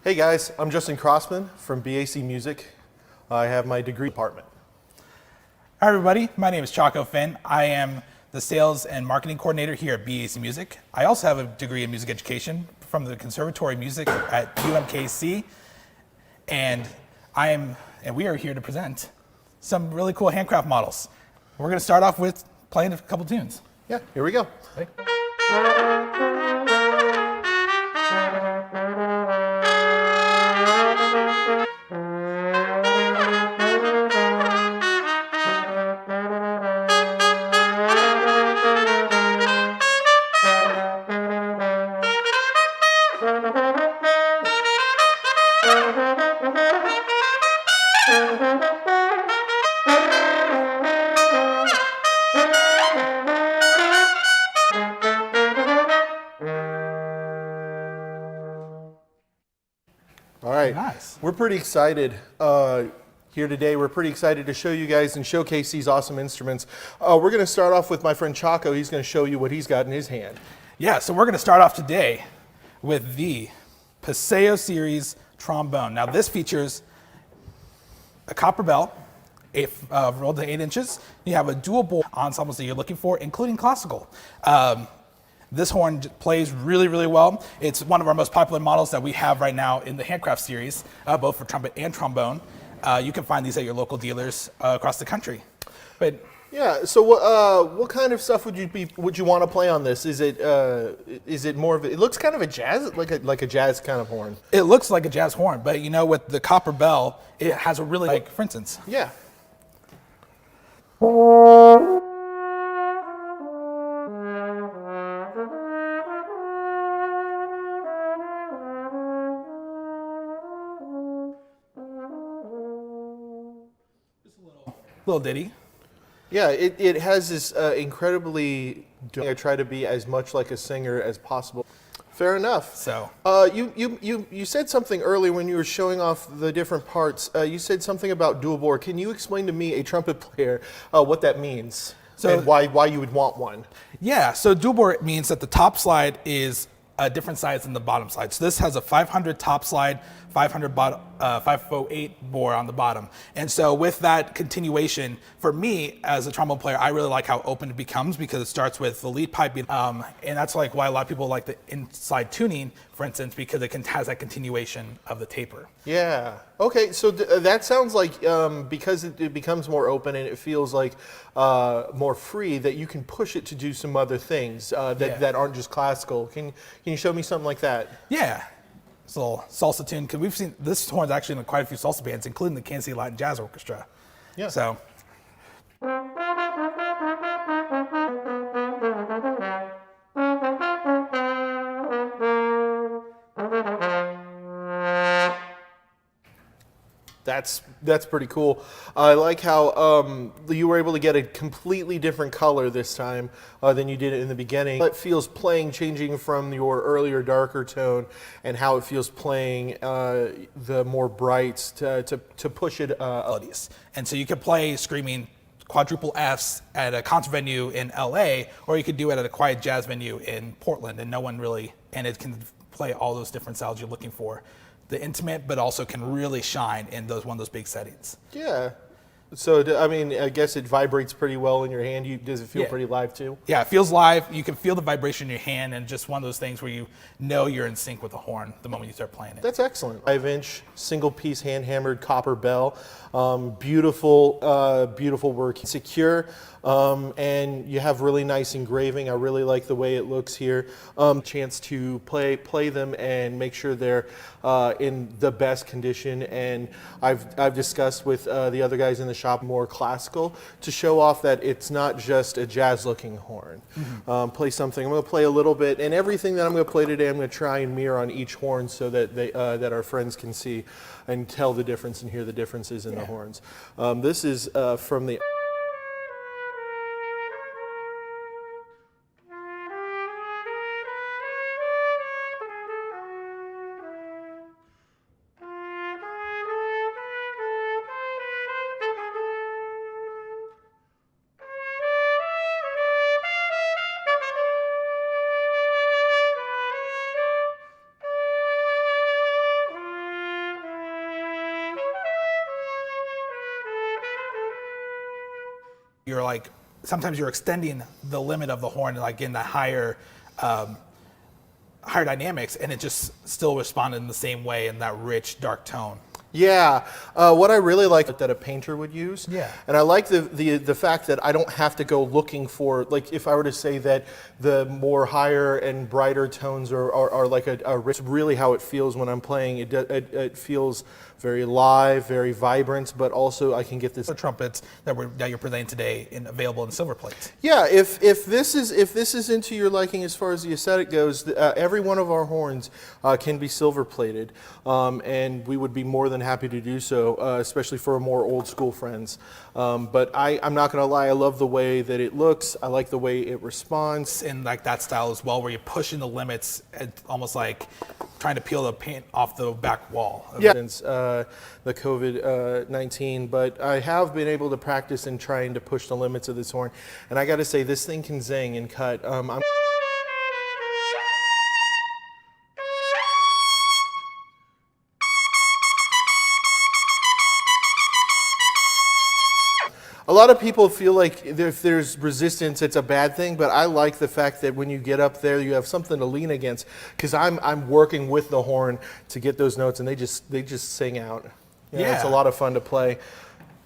Hey guys, I'm Justin Crossman from B.A.C. Music. I have my degree department. Hi everybody, my name is Chacko Finn. I am the sales and marketing coordinator here at B.A.C. Music. I also have a degree in music education from the Conservatory of Music at UMKC, and we are here to present some really cool handcraft models. We're going to start off with playing a couple tunes. Yeah, here we go. Okay. All right, Nice. We're pretty excited here today. We're pretty excited to show you guys and showcase these awesome instruments. We're going to start off with my friend Chacko. He's going to show you what he's got in his hand. Yeah, so we're going to start off today with the Paseo Series trombone. Now this features a copper bell, rolled to 8 inches. You have a dual bore ensembles that you're looking for, including classical. This horn plays really, really well. It's one of our most popular models that we have right now in the Handcraft series, both for trumpet and trombone. You can find these at your local dealers across the country. But yeah, so what kind of stuff would you want to play on this? Is it more of it looks kind of a jazz, like a jazz kind of horn? it looks like a jazz horn, but you know, with the copper bell, it has a really, like, for instance. Yeah. Little ditty. Yeah, it has this incredibly. I try to be as much like a singer as possible. Fair enough. So you said something earlier when you were showing off the different parts. You said something about dual bore. Can you explain to me, a trumpet player, what that means and why you would want one? yeah, so dual bore means that the top slide is a different size than the bottom slide. So this has a 500 top slide, 508 bore on the bottom. And so with that continuation, for me as a trombone player, I really like how open it becomes because it starts with the lead pipe, and that's like why a lot of people like the inside tuning, for instance, because it has that continuation of the taper. Yeah. Okay. So that sounds like because it becomes more open and it feels like more free, that you can push it to do some other things that aren't just classical. Can you show me something like that? Yeah. It's a little salsa tune, because we've seen this horn's actually in quite a few salsa bands, including the Kansas City Latin Jazz Orchestra. Yeah. So. That's pretty cool. I like how you were able to get a completely different color this time than you did in the beginning. It feels playing changing from your earlier darker tone, and how it feels playing the more brights to push it. Melodious. And so you could play screaming quadruple Fs at a concert venue in LA, or you could do it at a quiet jazz venue in Portland, and it can play all those different styles you're looking for. The intimate, but also can really shine in one of those big settings. Yeah. So, I mean, I guess it vibrates pretty well in your hand. Does it feel pretty live too? Yeah, it feels live. You can feel the vibration in your hand, and just one of those things where you know you're in sync with the horn the moment you start playing it. That's excellent. 5-inch single piece hand hammered copper bell. Beautiful, beautiful work. Secure, and you have really nice engraving. I really like the way it looks here. Chance to play them and make sure they're in the best condition. And I've discussed with the other guys in the shop more classical to show off that it's not just a jazz looking horn. Mm-hmm. Play something. I'm going to play a little bit, and everything that I'm going to play today, I'm going to try and mirror on each horn so that that our friends can see and tell the difference and hear the differences in the horns. This is from the you're like, sometimes you're extending the limit of the horn, like in the higher dynamics, and it just still responded in the same way in that rich, dark tone. Yeah, what I really like that a painter would use. Yeah. And I like the fact that I don't have to go looking for, like if I were to say that the more higher and brighter tones are like a rich, really how it feels when I'm playing. It feels very live, very vibrant, but also I can get this. The trumpets that you're presenting today available in silver plates. Yeah, if this is into your liking as far as the aesthetic goes, every one of our horns can be silver plated, and we would be more than happy to do so, especially for more old school friends. But I'm not going to lie, I love the way that it looks. I like the way it responds. In like that style as well, where you're pushing the limits, almost like trying to peel the paint off the back wall. Yeah, since the COVID-19, but I have been able to practice in trying to push the limits of this horn, and I got to say, this thing can zing and cut. A lot of people feel like if there's resistance, it's a bad thing, but I like the fact that when you get up there, you have something to lean against, because I'm working with the horn to get those notes, and they just sing out. It's a lot of fun to play.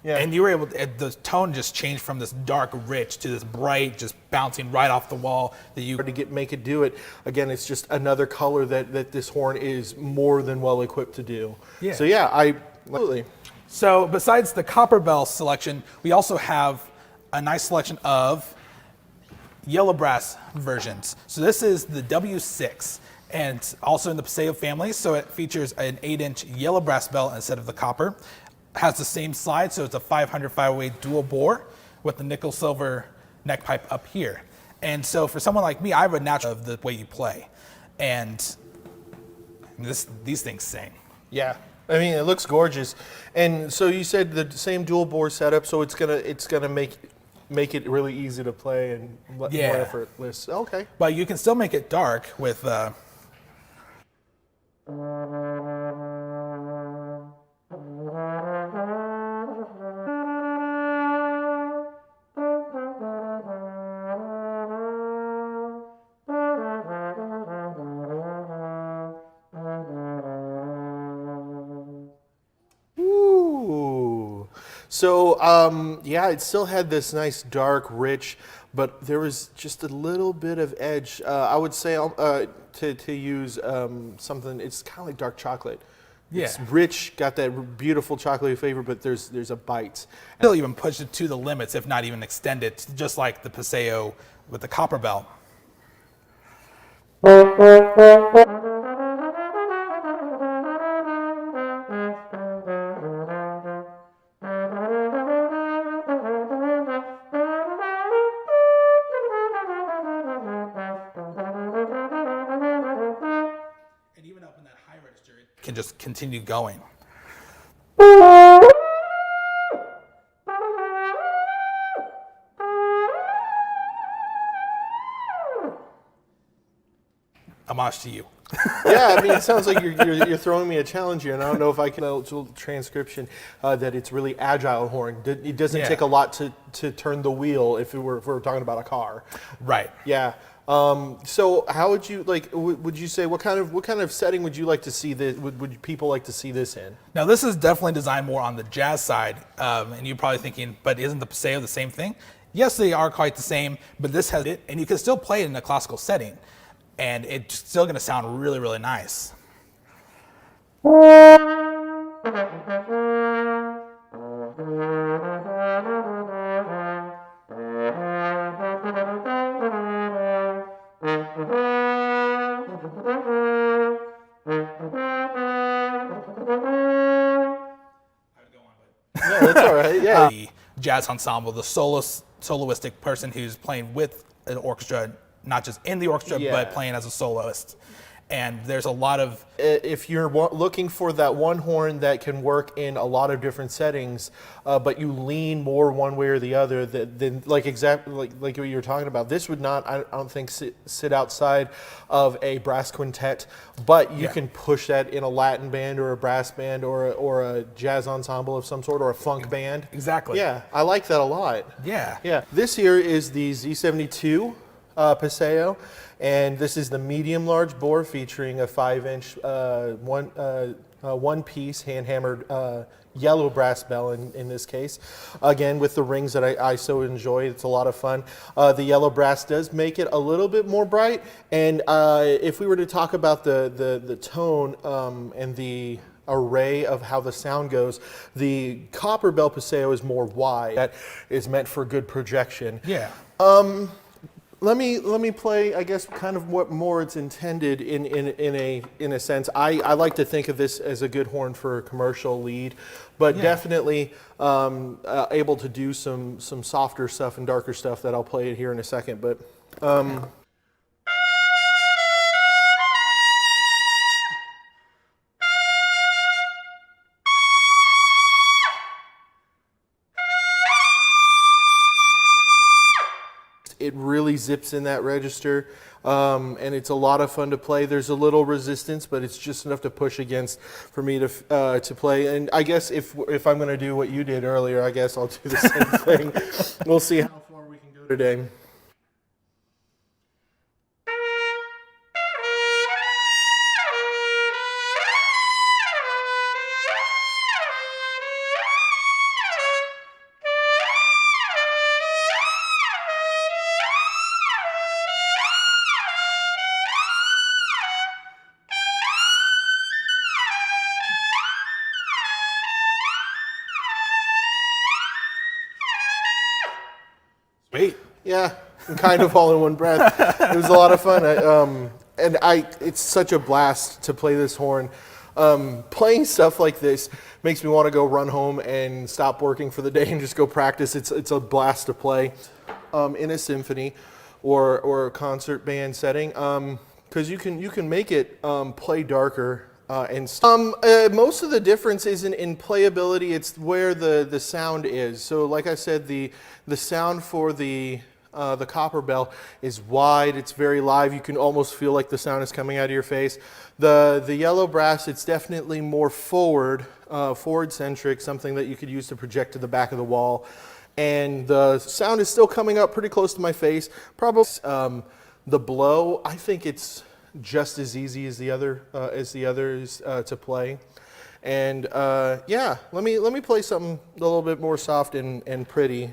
Yeah. And you were able to, the tone just changed from this dark rich to this bright, just bouncing right off the wall that you to make it do it. Again, it's just another color that this horn is more than well equipped to do. Yeah. So yeah, absolutely. So besides the copper bell selection, we also have a nice selection of yellow brass versions. So this is the W6, and also in the Paseo family. So it features an 8-inch yellow brass bell instead of the copper. Has the same slide, so it's a 508 dual bore with the nickel silver neck pipe up here. And so for someone like me, I have a natural of the way you play, and these things sing. Yeah. I mean, it looks gorgeous. And so you said the same dual bore setup, so it's gonna make it really easy to play and more effortless. Okay. But you can still make it dark with So, yeah, it still had this nice dark, rich, but there was just a little bit of edge. I would say to use something, it's kind of like dark chocolate. Yeah. It's rich, got that beautiful chocolatey flavor, but there's a bite. Still even push it to the limits, if not even extend it, just like the Paseo with the copper bell. Can just continue going. Homage to you. Yeah, I mean, it sounds like you're throwing me a challenge here, and I don't know if I can transcription that it's really agile horn. It doesn't take a lot to turn the wheel if we're talking about a car. Right. Yeah. So how would you would you say what kind of setting would you like to see this? Would people like to see this in? Now this is definitely designed more on the jazz side, and you're probably thinking, but isn't the Paseo the same thing? Yes, they are quite the same, but this has it, and you can still play it in a classical setting, and it's still going to sound really, really nice. Yeah, that's all right. Yeah. The jazz ensemble, the soloistic person who's playing with an orchestra, not just in the orchestra, but playing as a soloist. And there's a lot of... If you're looking for that one horn that can work in a lot of different settings, but you lean more one way or the other, then like what you were talking about, this would not, I don't think, sit outside of a brass quintet, but you can push that in a Latin band or a brass band or a jazz ensemble of some sort or a funk band. Exactly. Yeah, I like that a lot. Yeah. Yeah. This here is the Z72 Paseo, and this is the medium large bore featuring a 5-inch one-piece hand-hammered yellow brass bell in this case. Again, with the rings that I so enjoy, it's a lot of fun. The yellow brass does make it a little bit more bright, and if we were to talk about the tone and the array of how the sound goes, the copper bell Paseo is more wide. That is meant for good projection. Yeah. Let me play, I guess, kind of what more it's intended in a sense. I like to think of this as a good horn for a commercial lead, but definitely able to do some softer stuff and darker stuff that I'll play here in a second. But it really zips in that register, and it's a lot of fun to play. There's a little resistance, but it's just enough to push against for me to play. And I guess if I'm going to do what you did earlier, I guess I'll do the same thing. We'll see how far we can go today. Sweet. Yeah, kind of all in one breath. It was a lot of fun. It's such a blast to play this horn. Playing stuff like this makes me want to go run home and stop working for the day and just go practice. It's a blast to play in a symphony or a concert band setting, because you can make it play darker. Most of the difference isn't in playability, it's where the sound is. So like I said, the sound for the copper bell is wide, it's very live, you can almost feel like the sound is coming out of your face. The yellow brass, it's definitely more forward centric, something that you could use to project to the back of the wall. And the sound is still coming up pretty close to my face. Probably the blow, I think it's just as easy as the others to play. And yeah, let me play something a little bit more soft and pretty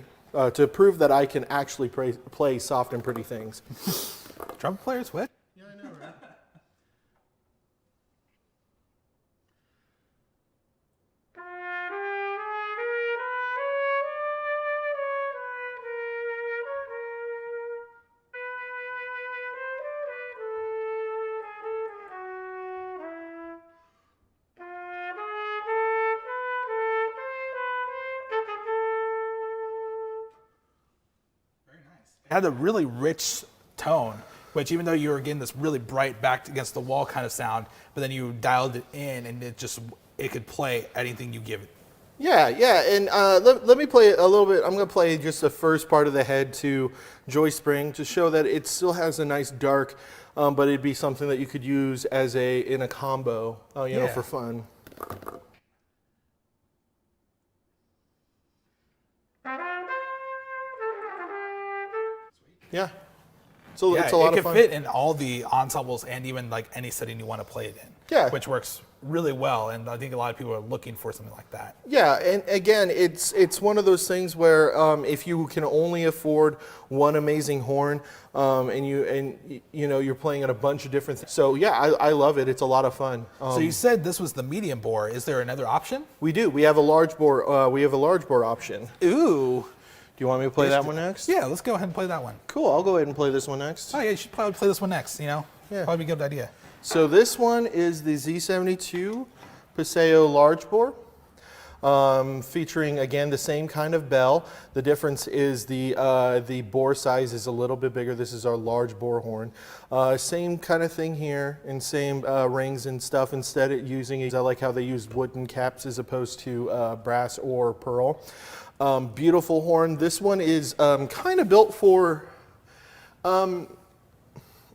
to prove that I can actually play soft and pretty things. Trumpet players, what? Yeah, I know, right? It had a really rich tone, which even though you were getting this really bright backed against the wall kind of sound, but then you dialed it in and it could play anything you give it. Yeah, and let me play a little bit. I'm going to play just the first part of the head to Joy Spring to show that it still has a nice dark, but it'd be something that you could use as in a combo, you know, for fun. Yeah. So it's a lot of fun. It can fit in all the ensembles and even like any setting you want to play it in. Yeah. Which works really well, and I think a lot of people are looking for something like that. Yeah, and again, it's one of those things where if you can only afford one amazing horn, and you know you're playing at a bunch of different things. So yeah, I love it. It's a lot of fun. So you said this was the medium bore. Is there another option? We do. We have a large bore. We have a large bore option. Ooh. Do you want me to play that one next? Yeah, let's go ahead and play that one. Cool. I'll go ahead and play this one next. Oh yeah, you should probably play this one next. You know, probably be a good idea. So this one is the Z72 Paseo large bore. featuring again the same kind of bell. The difference is the bore size is a little bit bigger. This is our large bore horn. Same kind of thing here, and same rings and stuff. Instead of using, I like how they use wooden caps as opposed to brass or pearl. Beautiful horn. This one is kind of built for,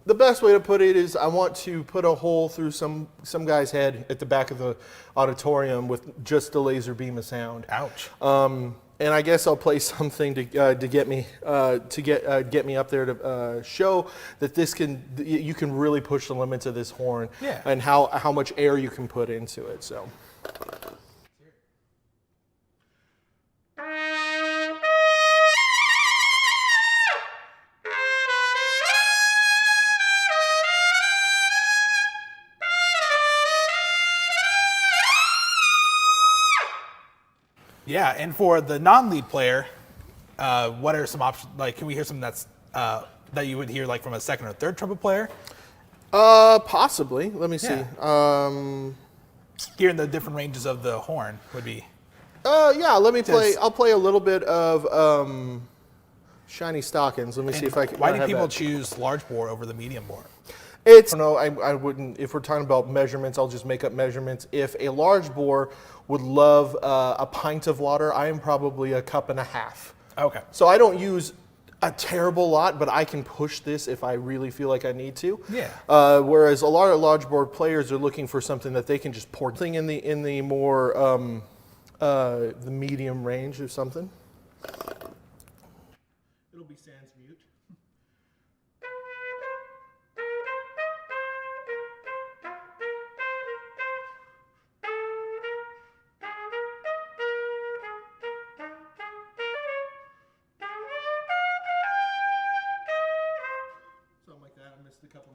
the best way to put it is I want to put a hole through some guy's head at the back of the auditorium with just a laser beam of sound. Ouch. And I guess I'll play something to get me up there to show that you can really push the limits of this horn, yeah, and how much air you can put into it. So. Yeah, and for the non-lead player, what are some options? Like, can we hear something that's that you would hear like from a second or third trumpet player? Possibly. Let me see. Hearing the different ranges of the horn would be. Yeah. Let me play. I'll play a little bit of Shiny Stockings. Let me see if I can. Why do people choose large bore over the medium bore? I wouldn't. If we're talking about measurements, I'll just make up measurements. If a large bore would love a pint of water, I am probably a cup and a half. Okay. So I don't use a terrible lot, but I can push this if I really feel like I need to. Yeah. Whereas a lot of large bore players are looking for something that they can just pour thing in the more the medium range or something. It'll be sans mute.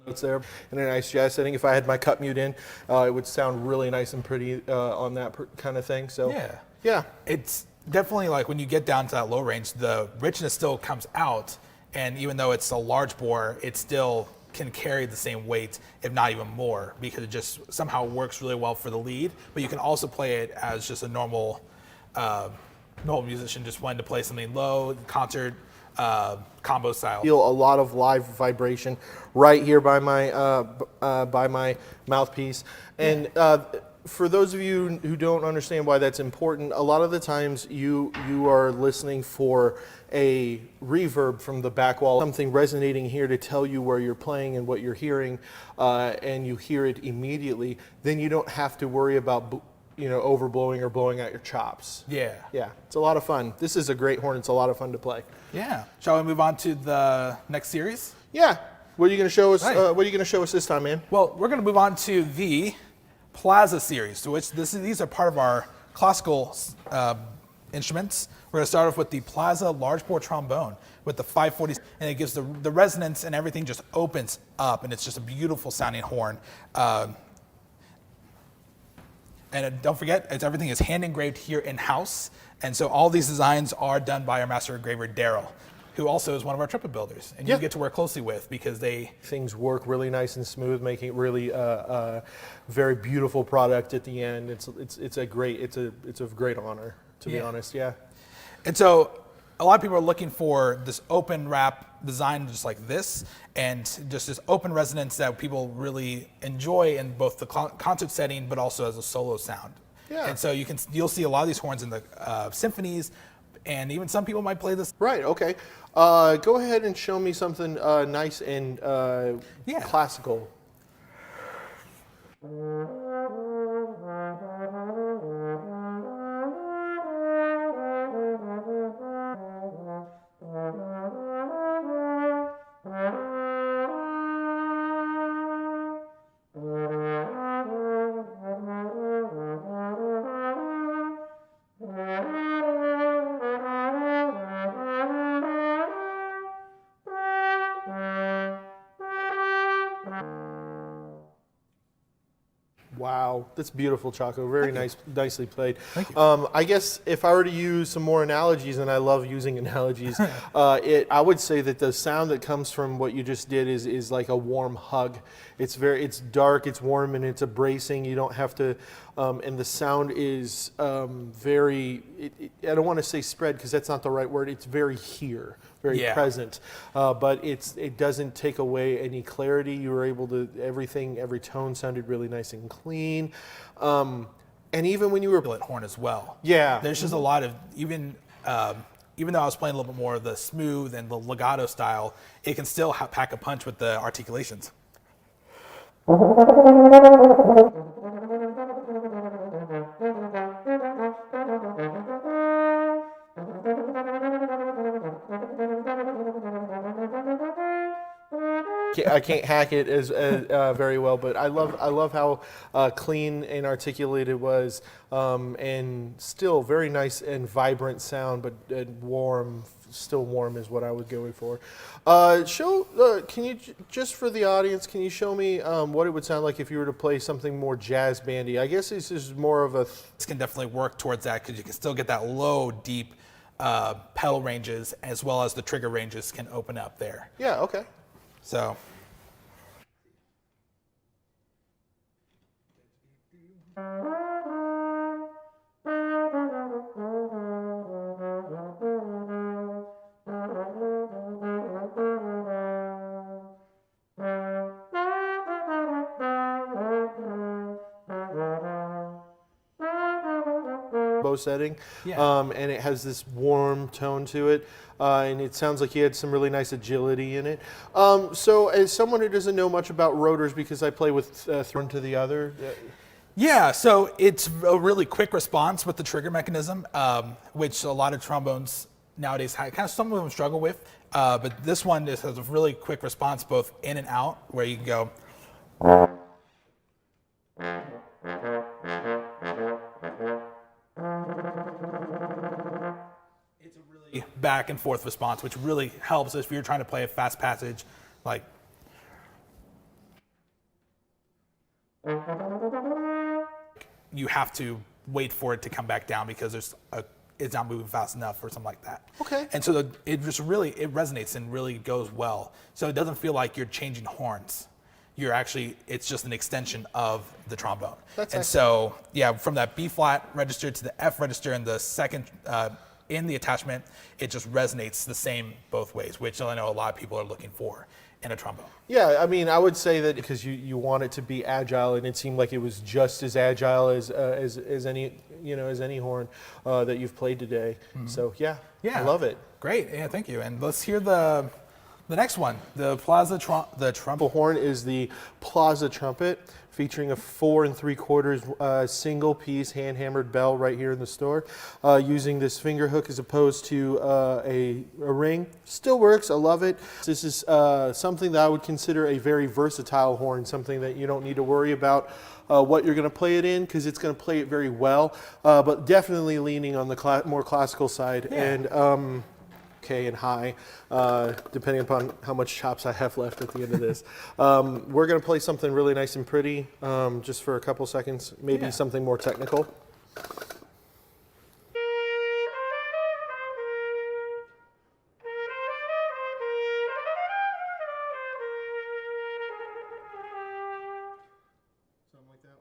Notes there in a nice jazz setting. If I had my cut mute in, it would sound really nice and pretty on that kind of thing. So yeah, it's definitely like when you get down to that low range, the richness still comes out, and even though it's a large bore, it still can carry the same weight, if not even more, because it just somehow works really well for the lead. But you can also play it as just a normal musician just wanting to play something low concert. Combo style. Feel a lot of live vibration right here by my mouthpiece, and for those of you who don't understand why that's important, a lot of the times you are listening for a reverb from the back wall, something resonating here to tell you where you're playing and what you're hearing, and you hear it immediately. Then you don't have to worry about overblowing or blowing out your chops. Yeah. Yeah, it's a lot of fun. This is a great horn. It's a lot of fun to play. Yeah. Shall we move on to the next series? Yeah. What are you going to show us? Right. What are you going to show us this time, man? Well, we're going to move on to the Plaza Series, to which these are part of our classical instruments. We're going to start off with the Plaza large bore trombone with the 540, and it gives the resonance and everything just opens up, and it's just a beautiful sounding horn. And don't forget, everything is hand engraved here in-house. And so all these designs are done by our master engraver, Daryl, who also is one of our trumpet builders. And you get to work closely with because things work really nice and smooth, making it really very beautiful product at the end. It's a great honor, to be honest, yeah. And so a lot of people are looking for this open wrap design just like this, and just this open resonance that people really enjoy in both the concert setting but also as a solo sound. Yeah. And so you'll see a lot of these horns in the symphonies, and even some people might play this. Right, okay. Go ahead and show me something nice and classical. Wow, that's beautiful, Chacko. Very nicely played. Thank you. I guess if I were to use some more analogies, and I love using analogies, I would say that the sound that comes from what you just did is like a warm hug. It's dark, it's warm, and it's embracing. You don't have to and the sound is very, I don't want to say spread because that's not the right word, it's very here, very present, but it doesn't take away any clarity. You were able to, every tone sounded really nice and clean. And even when you were horn as well. Yeah. There's just a lot of, even though I was playing a little bit more of the smooth and the legato style, it can still pack a punch with the articulations. I can't hack it as very well, but I love how clean and articulated it was, and still very nice and vibrant sound, but warm. Still warm is what I was going for. Can you just for the audience? Can you show me what it would sound like if you were to play something more jazz bandy? I guess this is more of a. This can definitely work towards that because you can still get that low, deep pedal ranges as well as the trigger ranges can open up there. Yeah. Okay. So. Setting, and it has this warm tone to it, and it sounds like you had some really nice agility in it. So as someone who doesn't know much about rotors, because I play with one to the other. Yeah, so it's a really quick response with the trigger mechanism, which a lot of trombones nowadays kind of some of them struggle with, but this one just has a really quick response both in and out, where you can go. It's a really back and forth response, which really helps if you're trying to play a fast passage, like. You have to wait for it to come back down because it's not moving fast enough or something like that. Okay. And so it resonates and really goes well. So it doesn't feel like you're changing horns. It's just an extension of the trombone. So, yeah, from that B flat register to the F register and the second in the attachment, it just resonates the same both ways, which I know a lot of people are looking for in a trombone. Yeah, I mean, I would say that because you want it to be agile, and it seemed like it was just as agile as any horn that you've played today. Mm-hmm. So yeah, I love it. Great, yeah, thank you. And let's hear the next one, the the trumpet. Horn is the Plaza trumpet, featuring a 4 3/4 single piece hand hammered bell right here in the store, using this finger hook as opposed to a ring. Still works, I love it. This is something that I would consider a very versatile horn, something that you don't need to worry about what you're going to play it in, because it's going to play it very well, but definitely leaning on the more classical side. Yeah. And and high, depending upon how much chops I have left at the end of this. We're going to play something really nice and pretty, just for a couple seconds, maybe something more technical. Something like that.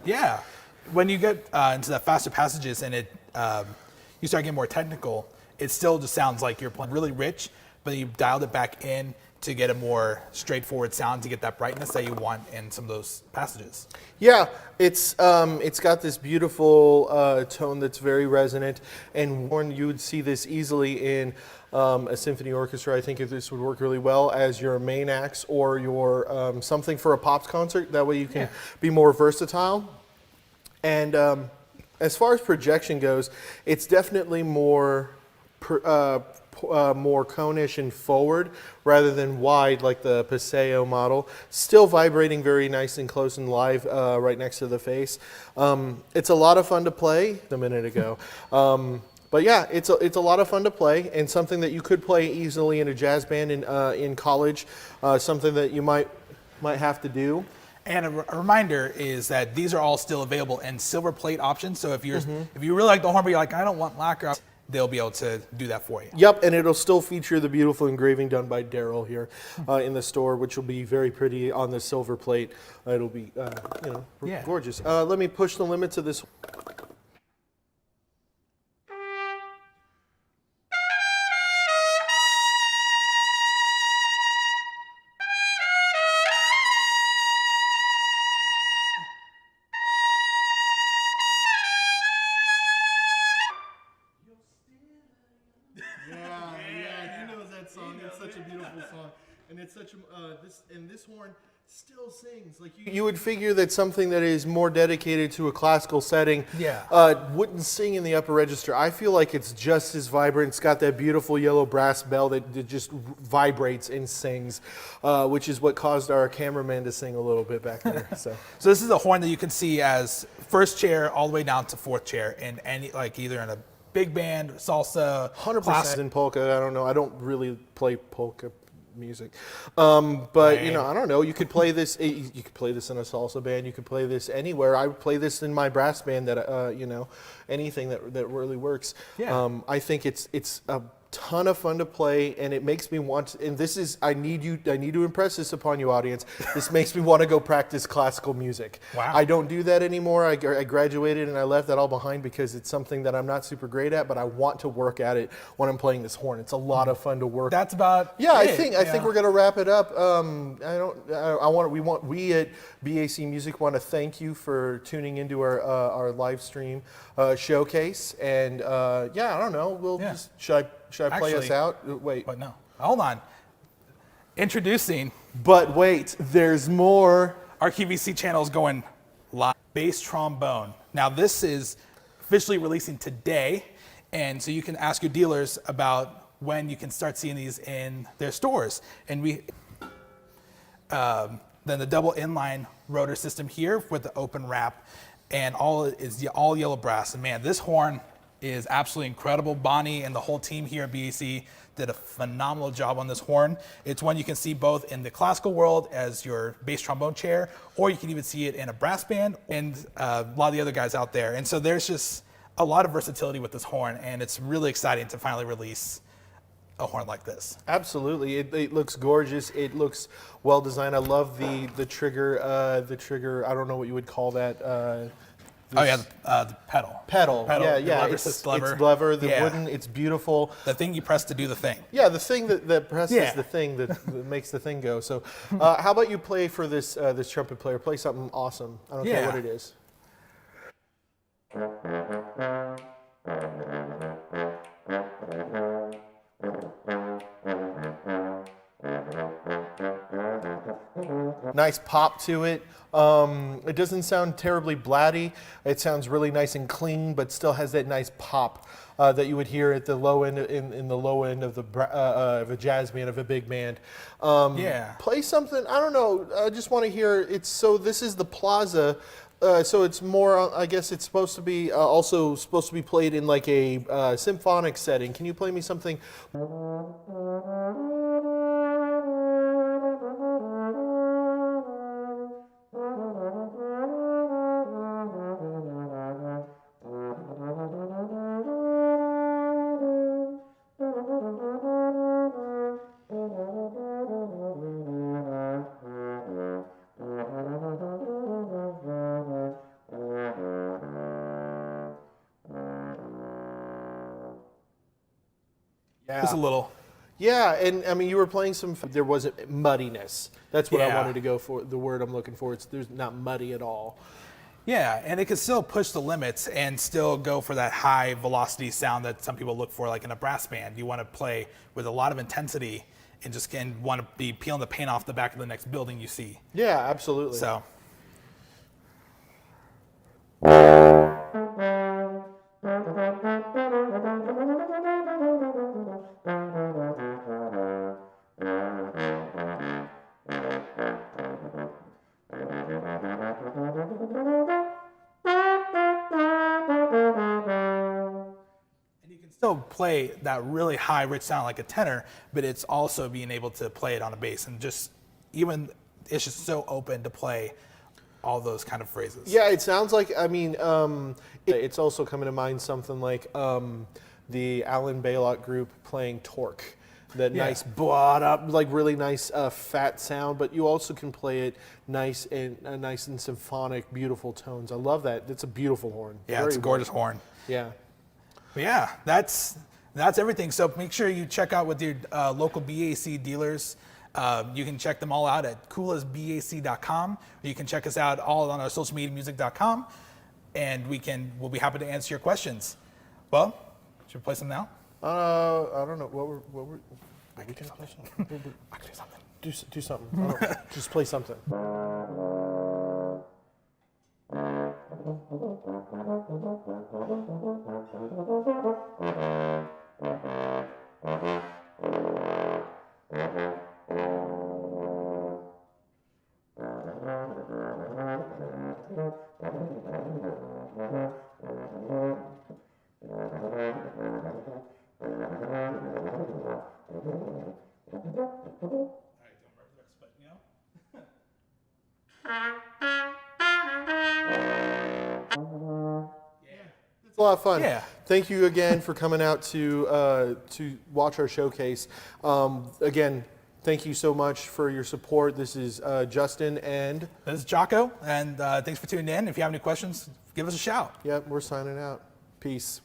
Yeah, when you get into the faster passages and you start getting more technical, it still just sounds like you're playing really rich, but you dialed it back in to get a more straightforward sound, to get that brightness that you want in some of those passages. Yeah, it's got this beautiful tone that's very resonant, and you would see this easily in a symphony orchestra. I think this would work really well as your main acts or your something for a pops concert. That way you can be more versatile. And as far as projection goes, it's definitely more conish and forward rather than wide like the Paseo model. Still vibrating very nice and close and live right next to the face. It's a lot of fun to play a minute ago. But yeah, it's a lot of fun to play, and something that you could play easily in a jazz band in college. Something that you might have to do. And a reminder is that these are all still available in silver plate options. So if you really like the horn, but you're like, I don't want lacquer, they'll be able to do that for you. Yep, and it'll still feature the beautiful engraving done by Daryl here in the store, which will be very pretty on the silver plate. It'll be, gorgeous. Let me push the limits of this. Yeah, he knows that song. It's such a beautiful song, and it's such a this horn still sings. Like you would figure that something that is more dedicated to a classical setting, wouldn't sing in the upper register. I feel like it's just as vibrant. It's got that beautiful yellow brass bell that just vibrates and sings, which is what caused our cameraman to sing a little bit back there. So this is a horn that you can see as first chair all the way down to fourth chair in any, like either in a big band, salsa, 100% in polka. I don't know. I don't really play polka music, but you know, I don't know. You could play this. You could play this in a salsa band. You could play this anywhere. I would play this in my brass band. That you know, anything that really works. Yeah. I think it's a ton of fun to play, and it makes me want to, and this is, I need to impress this upon you, audience. This makes me want to go practice classical music. Wow. I don't do that anymore. I graduated and I left that all behind because it's something that I'm not super great at, but I want to work at it when I'm playing this horn. It's a lot of fun to work. That's about I it. think we're gonna wrap it up. We at B.A.C. Music want to thank you for tuning into our live stream showcase, and I don't know. Should I play us out? Wait. But no, hold on. Introducing. But wait, there's more. Our QVC channel is going live. Bass trombone. Now this is officially releasing today, and so you can ask your dealers about when you can start seeing these in their stores. And then the double inline rotor system here with the open wrap, and all yellow brass. And man, this horn is absolutely incredible. Bonnie and the whole team here at B.A.C. did a phenomenal job on this horn. It's one you can see both in the classical world as your bass trombone chair, or you can even see it in a brass band and a lot of the other guys out there. And so there's just a lot of versatility with this horn, and it's really exciting to finally release a horn like this. Absolutely, it looks gorgeous. It looks well designed. I love the trigger. The trigger. I don't know what you would call that. The pedal. Pedal. Yeah. It's lever. It's lever. The wooden. It's beautiful. The thing you press to do the thing. Yeah, the thing that presses the thing that makes the thing go. So, how about you play for this trumpet player? Play something awesome. I don't care what it is. Nice pop to it. It doesn't sound terribly blatty. It sounds really nice and clean, but still has that nice pop that you would hear at the low end in the low end of a jazz band, of a big band. Play something. I don't know. I just want to hear. This is the Plaza. So it's more. I guess it's supposed to be also supposed to be played in like a symphonic setting. Can you play me something? Just a little. Yeah, and I mean, you were playing there wasn't muddiness. That's what I wanted to go for, the word I'm looking for. There's not muddy at all. Yeah, and it can still push the limits and still go for that high velocity sound that some people look for, like in a brass band. You want to play with a lot of intensity and just want to be peeling the paint off the back of the next building you see. Yeah, absolutely. So. play that really high, rich sound like a tenor, but it's also being able to play it on a bass, and just even it's just so open to play all those kind of phrases. Yeah, it sounds like, I mean, it's also coming to mind something like the Alan Baylock group playing Torque. That nice bought up, like really nice fat sound, but you also can play it nice and symphonic, beautiful tones. I love that. It's a beautiful horn. Yeah, it's a gorgeous horn. Yeah. But yeah, that's everything. So make sure you check out with your local BAC dealers. You can check them all out at coolasbac.com. You can check us out all on our social media music.com, and we'll be happy to answer your questions. Well, should we play some now? I don't know. What were I can do something. I can do something. Do something. I don't, just play something. It's a lot of fun. Yeah. Thank you again for coming out to watch our showcase. Again, thank you so much for your support. This is Justin and... This is Chacko, and thanks for tuning in. If you have any questions, give us a shout. Yep, we're signing out. Peace.